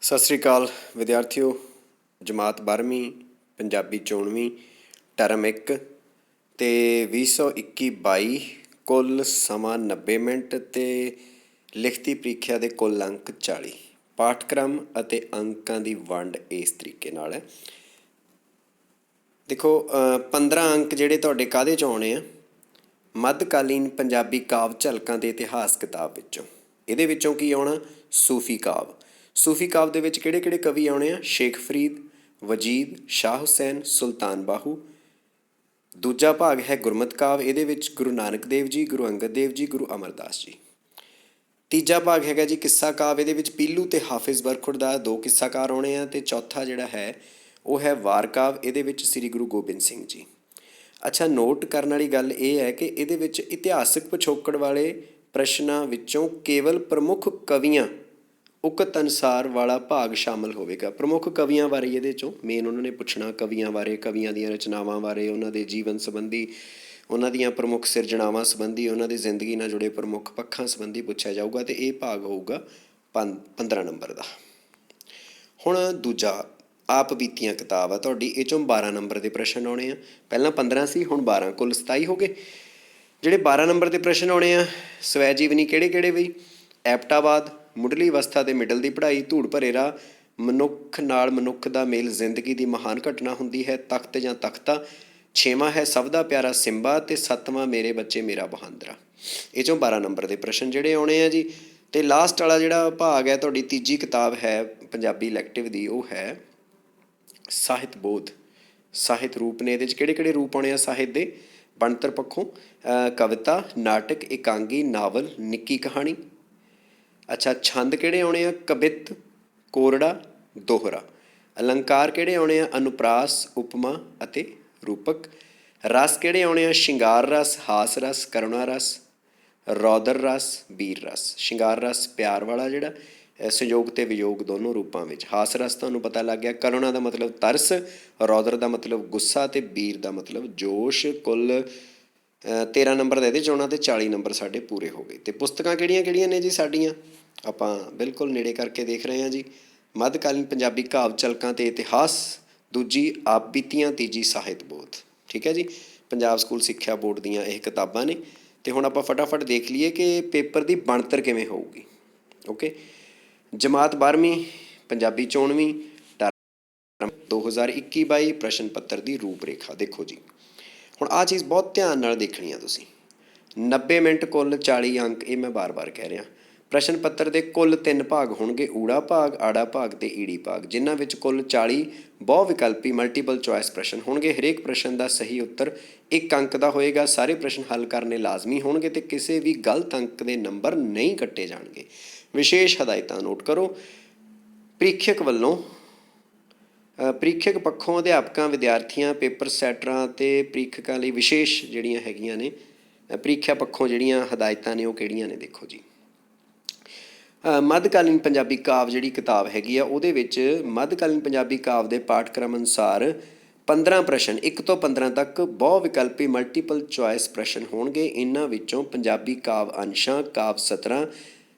ਸਤਿ ਸ਼੍ਰੀ ਅਕਾਲ ਵਿਦਿਆਰਥੀਓ। ਜਮਾਤ 12ਵੀਂ ਪੰਜਾਬੀ 94 ਟਰਮ 1 ਅਤੇ 2021-22 ਕੁੱਲ ਸਮਾਂ 90 ਮਿੰਟ ਅਤੇ ਲਿਖਤੀ ਪ੍ਰੀਖਿਆ ਦੇ ਕੁੱਲ ਅੰਕ 40। ਪਾਠਕ੍ਰਮ ਅਤੇ ਅੰਕਾਂ ਦੀ ਵੰਡ ਇਸ ਤਰੀਕੇ ਨਾਲ ਹੈ। ਦੇਖੋ 15 ਅੰਕ ਜਿਹੜੇ ਤੁਹਾਡੇ ਕਾਹਦੇ 'ਚ ਆਉਣੇ ਆ? ਮੱਧਕਾਲੀਨ ਪੰਜਾਬੀ ਕਾਵਿ ਝਲਕਾਂ ਦੇ ਇਤਿਹਾਸ ਕਿਤਾਬ ਵਿੱਚੋਂ। ਇਹਦੇ ਵਿੱਚੋਂ ਕੀ ਆਉਣਾ? ਸੂਫੀ ਕਾਵਿ। ਸੂਫੀ ਕਾਵਿ ਦੇ ਵਿੱਚ ਕਿਹੜੇ ਕਿਹੜੇ ਕਵੀ ਆਉਣੇ ਆ? ਸ਼ੇਖ ਫਰੀਦ, ਵਜੀਦ, ਸ਼ਾਹ ਹੁਸੈਨ, ਸੁਲਤਾਨ ਬਾਹੂ। ਦੂਜਾ ਭਾਗ ਹੈ ਗੁਰਮਤਿ ਕਾਵਿ। ਇਹਦੇ ਵਿੱਚ ਗੁਰੂ ਨਾਨਕ ਦੇਵ ਜੀ, ਗੁਰੂ ਅੰਗਦ ਦੇਵ ਜੀ, ਗੁਰੂ ਅਮਰਦਾਸ ਜੀ। ਤੀਜਾ ਭਾਗ ਹੈਗਾ ਜੀ ਕਿੱਸਾ ਕਾਵਿ। ਇਹਦੇ ਵਿੱਚ ਪੀਲੂ ਅਤੇ ਹਾਫਿਜ਼ ਬਰਖੁਰ ਦਾ 2 ਕਿੱਸਾਕਾਰ ਆਉਣੇ ਆ। ਅਤੇ ਚੌਥਾ ਜਿਹੜਾ ਹੈ ਉਹ ਹੈ ਵਾਰ ਕਾਵਿ। ਇਹਦੇ ਵਿੱਚ ਸ੍ਰੀ ਗੁਰੂ ਗੋਬਿੰਦ ਸਿੰਘ ਜੀ। ਅੱਛਾ, ਨੋਟ ਕਰਨ ਵਾਲੀ ਗੱਲ ਇਹ ਹੈ ਕਿ ਇਹਦੇ ਵਿੱਚ ਇਤਿਹਾਸਕ ਪਿਛੋਕੜ ਵਾਲੇ ਪ੍ਰਸ਼ਨਾਂ ਵਿੱਚੋਂ ਕੇਵਲ ਪ੍ਰਮੁੱਖ ਕਵੀਆਂ ਉਕਤ ਅਨੁਸਾਰ ਵਾਲਾ ਭਾਗ ਸ਼ਾਮਲ ਹੋਵੇਗਾ। ਪ੍ਰਮੁੱਖ ਕਵੀਆਂ ਬਾਰੇ ਇਹਦੇ 'ਚੋਂ ਮੇਨ ਉਹਨਾਂ ਨੇ ਪੁੱਛਣਾ, ਕਵੀਆਂ ਬਾਰੇ, ਕਵੀਆਂ ਦੀਆਂ ਰਚਨਾਵਾਂ ਬਾਰੇ, ਉਹਨਾਂ ਦੇ ਜੀਵਨ ਸੰਬੰਧੀ, ਉਹਨਾਂ ਦੀਆਂ ਪ੍ਰਮੁੱਖ ਸਿਰਜਣਾਵਾਂ ਸੰਬੰਧੀ, ਉਹਨਾਂ ਦੀ ਜ਼ਿੰਦਗੀ ਨਾਲ ਜੁੜੇ ਪ੍ਰਮੁੱਖ ਪੱਖਾਂ ਸੰਬੰਧੀ ਪੁੱਛਿਆ ਜਾਊਗਾ। ਅਤੇ ਇਹ ਭਾਗ ਹੋਊਗਾ 15 ਨੰਬਰ ਦਾ। ਹੁਣ ਦੂਜਾ ਆਪ ਬੀਤੀਆਂ ਕਿਤਾਬ ਆ ਤੁਹਾਡੀ। ਇਹ 'ਚੋਂ 12 ਨੰਬਰ ਦੇ ਪ੍ਰਸ਼ਨ ਆਉਣੇ ਆ। ਪਹਿਲਾਂ 15 ਸੀ, ਹੁਣ 12, ਕੁੱਲ 27 ਹੋ ਗਏ। ਜਿਹੜੇ 12 ਨੰਬਰ ਦੇ ਪ੍ਰਸ਼ਨ ਆਉਣੇ ਆ, ਸਵੈ ਜੀਵਨੀ ਕਿਹੜੇ ਕਿਹੜੇ ਬਈ? ਐਪਟਾਵਾਦ, ਮੁੱਢਲੀ ਅਵਸਥਾ ਤੇ ਮਿਡਲ ਦੀ ਪੜ੍ਹਾਈ, ਧੂੜ ਭਰੇ ਰਾਹ, ਮਨੁੱਖ ਨਾਲ ਮਨੁੱਖ ਦਾ ਮੇਲ ਜ਼ਿੰਦਗੀ ਦੀ ਮਹਾਨ ਘਟਨਾ ਹੁੰਦੀ ਹੈ, ਤਖਤ ਜਾਂ ਤਖਤਾ। 6ਵਾਂ ਹੈ ਸਭ ਦਾ ਪਿਆਰਾ ਸਿੰਬਾ ਅਤੇ 7ਵਾਂ ਮੇਰੇ ਬੱਚੇ ਮੇਰਾ ਬਹਾਦਰਾ। ਇਹ 'ਚੋਂ 12 ਨੰਬਰ ਦੇ ਪ੍ਰਸ਼ਨ ਜਿਹੜੇ ਆਉਣੇ ਆ ਜੀ। ਅਤੇ ਲਾਸਟ ਵਾਲਾ ਜਿਹੜਾ ਭਾਗ ਹੈ ਤੁਹਾਡੀ ਤੀਜੀ ਕਿਤਾਬ ਹੈ ਪੰਜਾਬੀ ਇਲੈਕਟਿਵ ਦੀ, ਉਹ ਹੈ ਸਾਹਿਤ ਬੋਧ। ਸਾਹਿਤ ਰੂਪ ਨੇ। ਇਹਦੇ 'ਚ ਕਿਹੜੇ ਕਿਹੜੇ ਰੂਪ ਆਉਣੇ ਆ ਸਾਹਿਤ ਦੇ? ਬਣਤਰ ਪੱਖੋਂ ਕਵਿਤਾ, ਨਾਟਕ, ਇਕਾਂਗੀ, ਨਾਵਲ, ਨਿੱਕੀ ਕਹਾਣੀ। ਅੱਛਾ, ਛੰਦ ਕਿਹੜੇ ਆਉਣੇ ਆ? ਕਵਿਤ, ਕੋਰੜਾ, ਦੋਹਰਾ। ਅਲੰਕਾਰ ਕਿਹੜੇ ਆਉਣੇ ਆ? ਅਨੁਪਰਾਸ, ਉਪਮਾ ਅਤੇ ਰੂਪਕ। ਰਸ ਕਿਹੜੇ ਆਉਣੇ ਆ? ਸ਼ਿੰਗਾਰ ਰਸ, ਹਾਸ ਰਸ, ਕਰੁਣਾ ਰਸ, ਰੌਦਰ ਰਸ, ਵੀਰ ਰਸ। ਸ਼ਿੰਗਾਰ ਰਸ ਪਿਆਰ ਵਾਲਾ ਜਿਹੜਾ ਸੰਯੋਗ ਅਤੇ ਵਿਯੋਗ ਦੋਨੋਂ ਰੂਪਾਂ ਵਿੱਚ। ਹਾਸ ਰਸ ਤੁਹਾਨੂੰ ਪਤਾ ਲੱਗ ਗਿਆ। ਕਰੁਣਾ ਦਾ ਮਤਲਬ ਤਰਸ, ਰੌਦਰ ਦਾ ਮਤਲਬ ਗੁੱਸਾ ਅਤੇ ਵੀਰ ਦਾ ਮਤਲਬ ਜੋਸ਼। ਕੁੱਲ 13 ਨੰਬਰ ਦਾ ਇਹਦੇ 'ਚ ਆਉਣਾ ਅਤੇ 40 ਨੰਬਰ ਸਾਡੇ ਪੂਰੇ ਹੋ ਗਏ। ਅਤੇ ਪੁਸਤਕਾਂ ਕਿਹੜੀਆਂ ਕਿਹੜੀਆਂ ਨੇ ਜੀ ਸਾਡੀਆਂ? ਆਪਾਂ ਬਿਲਕੁਲ ਨੇੜੇ ਕਰਕੇ ਦੇਖ ਰਹੇ ਹਾਂ ਜੀ। ਮੱਧਕਾਲੀਨ ਪੰਜਾਬੀ ਕਾਵਿ ਝਲਕਾਂ ਅਤੇ ਇਤਿਹਾਸ, ਦੂਜੀ ਆਪ ਬੀਤੀਆਂ, ਤੀਜੀ ਸਾਹਿਤ ਬੋਧ। ਠੀਕ ਹੈ ਜੀ। ਪੰਜਾਬ ਸਕੂਲ ਸਿੱਖਿਆ ਬੋਰਡ ਦੀਆਂ ਇਹ ਕਿਤਾਬਾਂ ਨੇ। ਅਤੇ ਹੁਣ ਆਪਾਂ ਫਟਾਫਟ ਦੇਖ ਲਈਏ ਕਿ ਪੇਪਰ ਦੀ ਬਣਤਰ ਕਿਵੇਂ ਹੋਊਗੀ। ਓਕੇ, ਜਮਾਤ 12ਵੀਂ ਪੰਜਾਬੀ 94 ਟਰਮ 2021-22 ਪ੍ਰਸ਼ਨ ਪੱਤਰ ਦੀ ਰੂਪ ਰੇਖਾ ਦੇਖੋ ਜੀ। ਹੁਣ ਆਹ ਚੀਜ਼ ਬਹੁਤ ਧਿਆਨ ਨਾਲ ਦੇਖਣੀ ਆ ਤੁਸੀਂ। 90 ਮਿੰਟ ਕੁੱਲ 40 ਅੰਕ, ਇਹ ਮੈਂ ਬਾਰ-ਬਾਰ ਕਹਿ ਰਿਹਾ। ਪ੍ਰਸ਼ਨ ਪੱਤਰ ਦੇ ਕੁੱਲ 3 ਭਾਗ ਹੋਣਗੇ, ਊੜਾ ਭਾਗ, ਆੜਾ ਭਾਗ ਅਤੇ ਈੜੀ ਭਾਗ, ਜਿਨ੍ਹਾਂ ਵਿੱਚ ਕੁੱਲ 40 ਬਹੁ ਵਿਕਲਪੀ ਮਲਟੀਪਲ ਚੋਇਸ ਪ੍ਰਸ਼ਨ ਹੋਣਗੇ। ਹਰੇਕ ਪ੍ਰਸ਼ਨ ਦਾ ਸਹੀ ਉੱਤਰ 1 ਅੰਕ ਦਾ ਹੋਏਗਾ। ਸਾਰੇ ਪ੍ਰਸ਼ਨ ਹੱਲ ਕਰਨੇ ਲਾਜ਼ਮੀ ਹੋਣਗੇ ਅਤੇ ਕਿਸੇ ਵੀ ਗਲਤ ਅੰਕ ਦੇ ਨੰਬਰ ਨਹੀਂ ਕੱਟੇ ਜਾਣਗੇ। ਵਿਸ਼ੇਸ਼ ਹਦਾਇਤਾਂ ਨੋਟ ਕਰੋ। ਪ੍ਰੀਖਿਅਕ ਵੱਲੋਂ ਪ੍ਰੀਖਿਅਕ ਪੱਖੋਂ ਅਧਿਆਪਕਾਂ, ਵਿਦਿਆਰਥੀਆਂ, ਪੇਪਰ ਸੈਟਰਾਂ ਅਤੇ ਪ੍ਰੀਖਕਾਂ ਲਈ ਵਿਸ਼ੇਸ਼ ਜਿਹੜੀਆਂ ਹੈਗੀਆਂ ਨੇ ਪ੍ਰੀਖਿਆ ਪੱਖੋਂ ਜਿਹੜੀਆਂ ਹਦਾਇਤਾਂ ਨੇ ਉਹ ਕਿਹੜੀਆਂ ਨੇ ਦੇਖੋ ਜੀ। ਮੱਧਕਾਲੀਨ ਪੰਜਾਬੀ ਕਾਵਿ ਜਿਹੜੀ ਕਿਤਾਬ ਹੈਗੀ ਆ, ਉਹਦੇ ਵਿੱਚ ਮੱਧਕਾਲੀਨ ਪੰਜਾਬੀ ਕਾਵਿ ਦੇ ਪਾਠਕ੍ਰਮ ਅਨੁਸਾਰ 15 ਪ੍ਰਸ਼ਨ 1 ਤੋਂ 15 ਤੱਕ ਬਹੁ ਵਿਕਲਪੀ ਮਲਟੀਪਲ ਚੋਇਸ ਪ੍ਰਸ਼ਨ ਹੋਣਗੇ। ਇਹਨਾਂ ਵਿੱਚੋਂ ਪੰਜਾਬੀ ਕਾਵਿ ਅੰਸ਼ਾਂ, ਕਾਵਿ ਸਤਰਾਂ,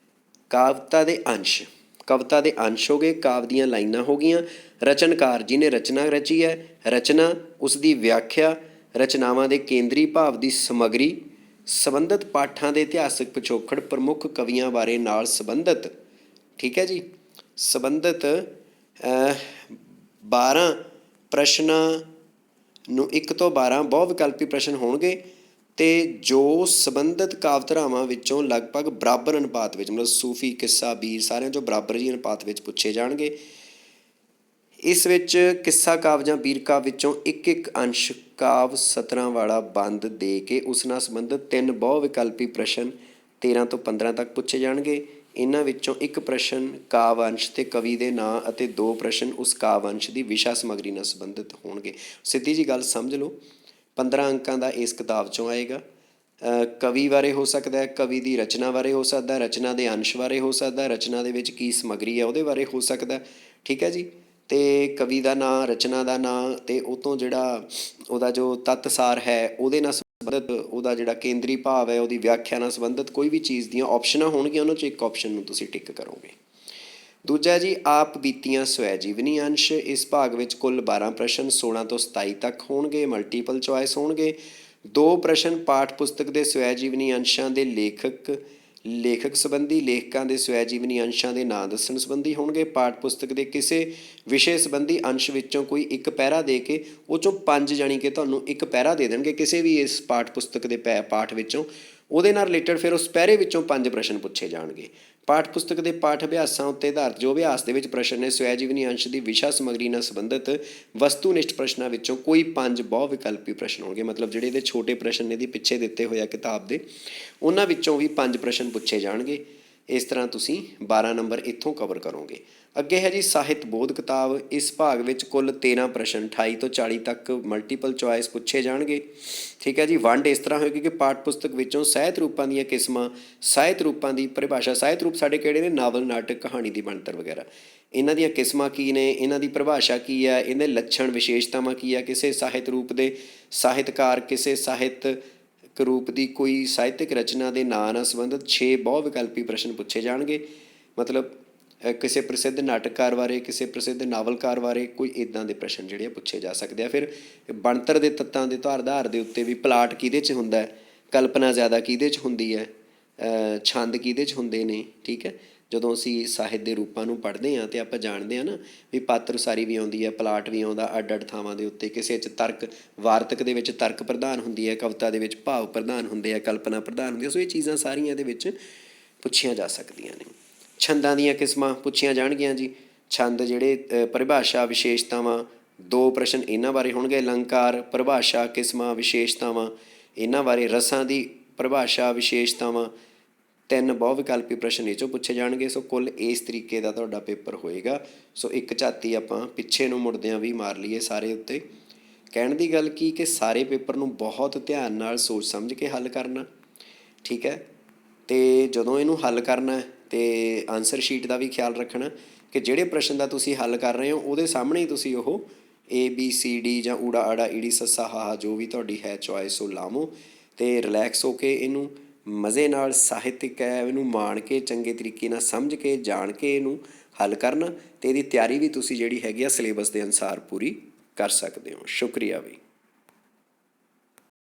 ਕਾਵਿਤਾ ਦੇ ਅੰਸ਼, ਕਵਿਤਾ ਦੇ ਅੰਸ਼ ਹੋ ਗਏ, ਕਾਵਿ ਦੀਆਂ ਲਾਈਨਾਂ ਹੋ ਗਈਆਂ, ਰਚਨਕਾਰ ਜਿਹਨੇ ਰਚਨਾ ਰਚੀ ਹੈ, ਰਚਨਾ, ਉਸ ਦੀ ਵਿਆਖਿਆ, ਰਚਨਾਵਾਂ ਦੇ ਕੇਂਦਰੀ ਭਾਵ ਦੀ ਸਮੱਗਰੀ, ਸੰਬੰਧਿਤ ਪਾਠਾਂ ਦੇ ਇਤਿਹਾਸਕ ਪਿਛੋਕੜ, ਪ੍ਰਮੁੱਖ ਕਵੀਆਂ ਬਾਰੇ ਨਾਲ ਸੰਬੰਧਿਤ। ਠੀਕ ਹੈ ਜੀ। ਸੰਬੰਧਿਤ 12 ਪ੍ਰਸ਼ਨਾਂ ਨੂੰ 1 ਤੋਂ 12 ਬਹੁ ਵਿਕਲਪੀ ਪ੍ਰਸ਼ਨ ਹੋਣਗੇ ਅਤੇ ਜੋ ਸੰਬੰਧਿਤ ਕਾਵਿ ਧਾਰਾਵਾਂ ਵਿੱਚੋਂ ਲਗਭਗ ਬਰਾਬਰ ਅਨੁਪਾਤ ਵਿੱਚ, ਮਤਲਬ ਸੂਫੀ, ਕਿੱਸਾ, ਬੀਰ, ਸਾਰਿਆਂ 'ਚੋਂ ਬਰਾਬਰ ਜੀ ਅਨੁਪਾਤ ਵਿੱਚ ਪੁੱਛੇ ਜਾਣਗੇ। ਇਸ ਵਿੱਚ ਕਿੱਸਾ ਕਾਵਿ ਜਾਂ ਬੀਰ ਕਾਵਿ ਵਿੱਚੋਂ ਇੱਕ ਅੰਸ਼ ਕਾਵਿ ਸਤਰਾਂ ਵਾਲਾ ਬੰਦ ਦੇ ਕੇ ਉਸ ਨਾਲ ਸੰਬੰਧਿਤ 3 ਬਹੁ ਵਿਕਲਪੀ ਪ੍ਰਸ਼ਨ 13 ਤੋਂ 15 ਤੱਕ ਪੁੱਛੇ ਜਾਣਗੇ। ਇਹਨਾਂ ਵਿੱਚੋਂ 1 ਪ੍ਰਸ਼ਨ ਕਾਵਿ ਅੰਸ਼ ਅਤੇ ਕਵੀ ਦੇ ਨਾਂ ਅਤੇ 2 ਪ੍ਰਸ਼ਨ ਉਸ ਕਾਵਿ ਅੰਸ਼ ਦੀ ਵਿਸ਼ਾ ਸਮੱਗਰੀ ਨਾਲ ਸੰਬੰਧਿਤ ਹੋਣਗੇ। ਸਿੱਧੀ ਜੀ ਗੱਲ ਸਮਝ ਲਓ। 15 ਅੰਕਾਂ ਦਾ ਇਸ ਕਿਤਾਬ 'ਚੋਂ ਆਏਗਾ। ਕਵੀ ਬਾਰੇ ਹੋ ਸਕਦਾ, ਕਵੀ ਦੀ ਰਚਨਾ ਬਾਰੇ ਹੋ ਸਕਦਾ, ਰਚਨਾ ਦੇ ਅੰਸ਼ ਬਾਰੇ ਹੋ ਸਕਦਾ, ਰਚਨਾ ਦੇ ਵਿੱਚ ਕੀ ਸਮੱਗਰੀ ਹੈ ਉਹਦੇ ਬਾਰੇ ਹੋ ਸਕਦਾ। ਠੀਕ ਹੈ ਜੀ। ਅਤੇ ਕਵੀ ਦਾ ਨਾਂ, ਰਚਨਾ ਦਾ ਨਾਂ ਅਤੇ ਉਹ ਤੋਂ ਜਿਹੜਾ ਉਹਦਾ ਜੋ ਤੱਤਸਾਰ ਹੈ ਉਹਦੇ ਨਾਲ ਸੰਬੰਧਿਤ, ਉਹਦਾ ਜਿਹੜਾ ਕੇਂਦਰੀ ਭਾਵ ਹੈ, ਉਹਦੀ ਵਿਆਖਿਆ ਨਾਲ ਸੰਬੰਧਿਤ ਕੋਈ ਵੀ ਚੀਜ਼ ਦੀਆਂ ਆਪਸ਼ਨਾਂ ਹੋਣਗੀਆਂ, ਉਹਨਾਂ 'ਚੋਂ ਇੱਕ ਆਪਸ਼ਨ ਨੂੰ ਤੁਸੀਂ ਟਿਕ ਕਰੋਗੇ। ਦੂਜਾ ਜੀ ਆਪ ਬੀਤੀਆਂ ਸਵੈ ਜੀਵਨੀ ਅੰਸ਼। ਇਸ ਭਾਗ ਵਿੱਚ ਕੁੱਲ 12 ਪ੍ਰਸ਼ਨ 16 ਤੋਂ 27 ਤੱਕ ਹੋਣਗੇ, ਮਲਟੀਪਲ ਚੁਆਇਸ ਹੋਣਗੇ। 2 ਪ੍ਰਸ਼ਨ ਪਾਠ ਪੁਸਤਕ ਦੇ ਸਵੈ ਜੀਵਨੀ ਅੰਸ਼ਾਂ ਦੇ ਲੇਖਕ ਸੰਬੰਧੀ, ਲੇਖਕਾਂ ਦੇ ਸਵੈ ਜੀਵਨੀ ਅੰਸ਼ਾਂ ਦੇ ਨਾਂ ਦੱਸਣ ਸੰਬੰਧੀ ਹੋਣਗੇ। ਪਾਠ ਪੁਸਤਕ ਦੇ ਕਿਸੇ ਵਿਸ਼ੇ ਸੰਬੰਧੀ ਅੰਸ਼ ਵਿੱਚੋਂ ਕੋਈ ਇੱਕ ਪੈਰਾ ਦੇ ਕੇ ਉਹ 'ਚੋਂ 5 ਜਾਣੀ ਕਿ ਤੁਹਾਨੂੰ ਇੱਕ ਪੈਰਾ ਦੇ ਦੇਣਗੇ ਕਿਸੇ ਵੀ ਇਸ ਪਾਠ ਪੁਸਤਕ ਦੇ ਪਾਠ ਵਿੱਚੋਂ, ਉਹਦੇ ਨਾਲ ਰਿਲੇਟਡ ਫਿਰ ਉਸ ਪੈਰੇ ਵਿੱਚੋਂ 5 ਪ੍ਰਸ਼ਨ ਪੁੱਛੇ ਜਾਣਗੇ। ਪਾਠ ਪੁਸਤਕ ਦੇ ਪਾਠ ਅਭਿਆਸਾਂ ਉੱਤੇ ਆਧਾਰਿਤ ਜੋ ਅਭਿਆਸ ਦੇ ਵਿੱਚ ਪ੍ਰਸ਼ਨ ਨੇ, ਸਵੈ ਜੀਵਨੀ ਅੰਸ਼ ਦੀ ਵਿਸ਼ਾ ਸਮੱਗਰੀ ਨਾਲ ਸੰਬੰਧਿਤ ਵਸਤੂਨਿਸ਼ਟ ਪ੍ਰਸ਼ਨਾਂ ਵਿੱਚੋਂ ਕੋਈ 5 ਬਹੁ ਵਿਕਲਪੀ ਪ੍ਰਸ਼ਨ ਹੋਣਗੇ। ਮਤਲਬ ਜਿਹੜੇ ਇਹਦੇ ਛੋਟੇ ਪ੍ਰਸ਼ਨ ਨੇ ਇਹਦੇ ਪਿੱਛੇ ਦਿੱਤੇ ਹੋਏ ਆ ਕਿਤਾਬ ਦੇ, ਉਹਨਾਂ ਵਿੱਚੋਂ ਵੀ 5 ਪ੍ਰਸ਼ਨ ਪੁੱਛੇ ਜਾਣਗੇ। ਇਸ ਤਰ੍ਹਾਂ ਤੁਸੀਂ 12 ਨੰਬਰ ਇੱਥੋਂ ਕਵਰ ਕਰੋਗੇ। ਅੱਗੇ ਹੈ ਜੀ ਸਾਹਿਤ ਬੋਧ ਕਿਤਾਬ। ਇਸ ਭਾਗ ਵਿੱਚ ਕੁੱਲ 13 ਪ੍ਰਸ਼ਨ 28 ਤੋਂ 40 ਤੱਕ ਮਲਟੀਪਲ ਚੁਆਇਸ ਪੁੱਛੇ ਜਾਣਗੇ। ਠੀਕ ਹੈ ਜੀ। ਵੰਡ ਇਸ ਤਰ੍ਹਾਂ ਹੋਏਗੀ ਕਿ ਪਾਠ ਪੁਸਤਕ ਵਿੱਚੋਂ ਸਾਹਿਤ ਰੂਪਾਂ ਦੀਆਂ ਕਿਸਮਾਂ, ਸਾਹਿਤ ਰੂਪਾਂ ਦੀ ਪਰਿਭਾਸ਼ਾ। ਸਾਹਿਤ ਰੂਪ ਸਾਡੇ ਕਿਹੜੇ ਨੇ? ਨਾਵਲ, ਨਾਟਕ, ਕਹਾਣੀ ਦੀ ਬਣਤਰ ਵਗੈਰਾ। ਇਹਨਾਂ ਦੀਆਂ ਕਿਸਮਾਂ ਕੀ ਨੇ, ਇਹਨਾਂ ਦੀ ਪਰਿਭਾਸ਼ਾ ਕੀ ਹੈ, ਇਹਦੇ ਲੱਛਣ ਵਿਸ਼ੇਸ਼ਤਾਵਾਂ ਕੀ ਆ, ਕਿਸੇ ਸਾਹਿਤ ਰੂਪ ਦੇ ਸਾਹਿਤਕਾਰ, ਕਿਸੇ ਸਾਹਿਤਕ ਰੂਪ ਦੀ ਕੋਈ ਸਾਹਿਤਕ ਰਚਨਾ ਦੇ ਨਾਂ ਨਾਲ ਸੰਬੰਧਿਤ 6 ਬਹੁ ਵਿਕਲਪੀ ਪ੍ਰਸ਼ਨ ਪੁੱਛੇ ਜਾਣਗੇ। ਮਤਲਬ ਕਿਸੇ ਪ੍ਰਸਿੱਧ ਨਾਟਕਕਾਰ ਬਾਰੇ, ਕਿਸੇ ਪ੍ਰਸਿੱਧ ਨਾਵਲਕਾਰ ਬਾਰੇ ਕੋਈ ਇੱਦਾਂ ਦੇ ਪ੍ਰਸ਼ਨ ਜਿਹੜੇ ਆ ਪੁੱਛੇ ਜਾ ਸਕਦੇ ਆ। ਫਿਰ ਬਣਤਰ ਦੇ ਤੱਤਾਂ ਦੇ ਆਧਾਰ ਦੇ ਉੱਤੇ ਵੀ ਪਲਾਟ ਕਿਹਦੇ 'ਚ ਹੁੰਦਾ, ਕਲਪਨਾ ਜ਼ਿਆਦਾ ਕਿਹਦੇ 'ਚ ਹੁੰਦੀ ਹੈ, ਛੰਦ ਕਿਹਦੇ 'ਚ ਹੁੰਦੇ ਨੇ। ਠੀਕ ਹੈ। ਜਦੋਂ ਅਸੀਂ ਸਾਹਿਤ ਦੇ ਰੂਪਾਂ ਨੂੰ ਪੜ੍ਹਦੇ ਹਾਂ ਤਾਂ ਆਪਾਂ ਜਾਣਦੇ ਹਾਂ ਨਾ ਵੀ ਪਾਤਰ ਉਸਾਰੀ ਵੀ ਆਉਂਦੀ ਹੈ, ਪਲਾਟ ਵੀ ਆਉਂਦਾ ਅੱਡ ਅੱਡ ਥਾਵਾਂ ਦੇ ਉੱਤੇ। ਕਿਸੇ 'ਚ ਤਰਕ, ਵਾਰਤਕ ਦੇ ਵਿੱਚ ਤਰਕ ਪ੍ਰਧਾਨ ਹੁੰਦੀ ਹੈ, ਕਵਿਤਾ ਦੇ ਵਿੱਚ ਭਾਵ ਪ੍ਰਧਾਨ ਹੁੰਦੇ ਆ, ਕਲਪਨਾ ਪ੍ਰਧਾਨ ਹੁੰਦੀ ਹੈ। ਸੋ ਇਹ ਚੀਜ਼ਾਂ ਸਾਰੀਆਂ ਇਹਦੇ ਵਿੱਚ ਪੁੱਛੀਆਂ ਜਾ ਸਕਦੀਆਂ ਨੇ। ਛੰਦਾਂ ਦੀਆਂ ਕਿਸਮਾਂ ਪੁੱਛੀਆਂ ਜਾਣਗੀਆਂ ਜੀ। ਛੰਦ ਜਿਹੜੇ ਪਰਿਭਾਸ਼ਾ, ਵਿਸ਼ੇਸ਼ਤਾਵਾਂ, 2 ਪ੍ਰਸ਼ਨ ਇਹਨਾਂ ਬਾਰੇ ਹੋਣਗੇ। ਅਲੰਕਾਰ, ਪਰਿਭਾਸ਼ਾ, ਕਿਸਮਾਂ, ਵਿਸ਼ੇਸ਼ਤਾਵਾਂ ਇਹਨਾਂ ਬਾਰੇ। ਰਸਾਂ ਦੀ ਪਰਿਭਾਸ਼ਾ, ਵਿਸ਼ੇਸ਼ਤਾਵਾਂ, 3 ਬਹੁ ਵਿਕਲਪੀ ਪ੍ਰਸ਼ਨ ਇਹ 'ਚੋਂ ਪੁੱਛੇ ਜਾਣਗੇ। ਸੋ ਕੁੱਲ ਇਸ ਤਰੀਕੇ ਦਾ ਤੁਹਾਡਾ ਪੇਪਰ ਹੋਏਗਾ। ਸੋ ਇੱਕ ਝਾਤੀ ਆਪਾਂ ਪਿੱਛੇ ਨੂੰ ਮੁੜਦਿਆਂ ਵੀ ਮਾਰ ਲਈਏ ਸਾਰੇ ਉੱਤੇ। ਕਹਿਣ ਦੀ ਗੱਲ ਕੀ ਕਿ ਸਾਰੇ ਪੇਪਰ ਨੂੰ ਬਹੁਤ ਧਿਆਨ ਨਾਲ ਸੋਚ ਸਮਝ ਕੇ ਹੱਲ ਕਰਨਾ। ਠੀਕ ਹੈ। ਅਤੇ ਜਦੋਂ ਇਹਨੂੰ ਹੱਲ ਕਰਨਾ ਅਤੇ ਆਨਸਰ ਸ਼ੀਟ ਦਾ ਵੀ ਖਿਆਲ ਰੱਖਣਾ ਕਿ ਜਿਹੜੇ ਪ੍ਰਸ਼ਨ ਦਾ ਤੁਸੀਂ ਹੱਲ ਕਰ ਰਹੇ ਹੋ ਉਹਦੇ ਸਾਹਮਣੇ ਹੀ ਤੁਸੀਂ ਉਹ ABCD ਜਾਂ ਊੜਾ ਆੜਾ ਈੜੀ ਸੱਸਾ ਹਾਹਾ ਜੋ ਵੀ ਤੁਹਾਡੀ ਹੈ ਚੋਇਸ ਉਹ ਲਾਵੋ ਅਤੇ ਰਿਲੈਕਸ ਹੋ ਕੇ ਇਹਨੂੰ ਮਜ਼ੇ ਨਾਲ, ਸਾਹਿਤਕ ਹੈ ਇਹਨੂੰ ਮਾਣ ਕੇ, ਚੰਗੇ ਤਰੀਕੇ ਨਾਲ ਸਮਝ ਕੇ, ਜਾਣ ਕੇ ਇਹਨੂੰ ਹੱਲ ਕਰਨਾ ਅਤੇ ਇਹਦੀ ਤਿਆਰੀ ਵੀ ਤੁਸੀਂ ਜਿਹੜੀ ਹੈਗੀ ਆ ਸਿਲੇਬਸ ਦੇ ਅਨੁਸਾਰ ਪੂਰੀ ਕਰ ਸਕਦੇ ਹੋ। ਸ਼ੁਕਰੀਆ ਵੀ।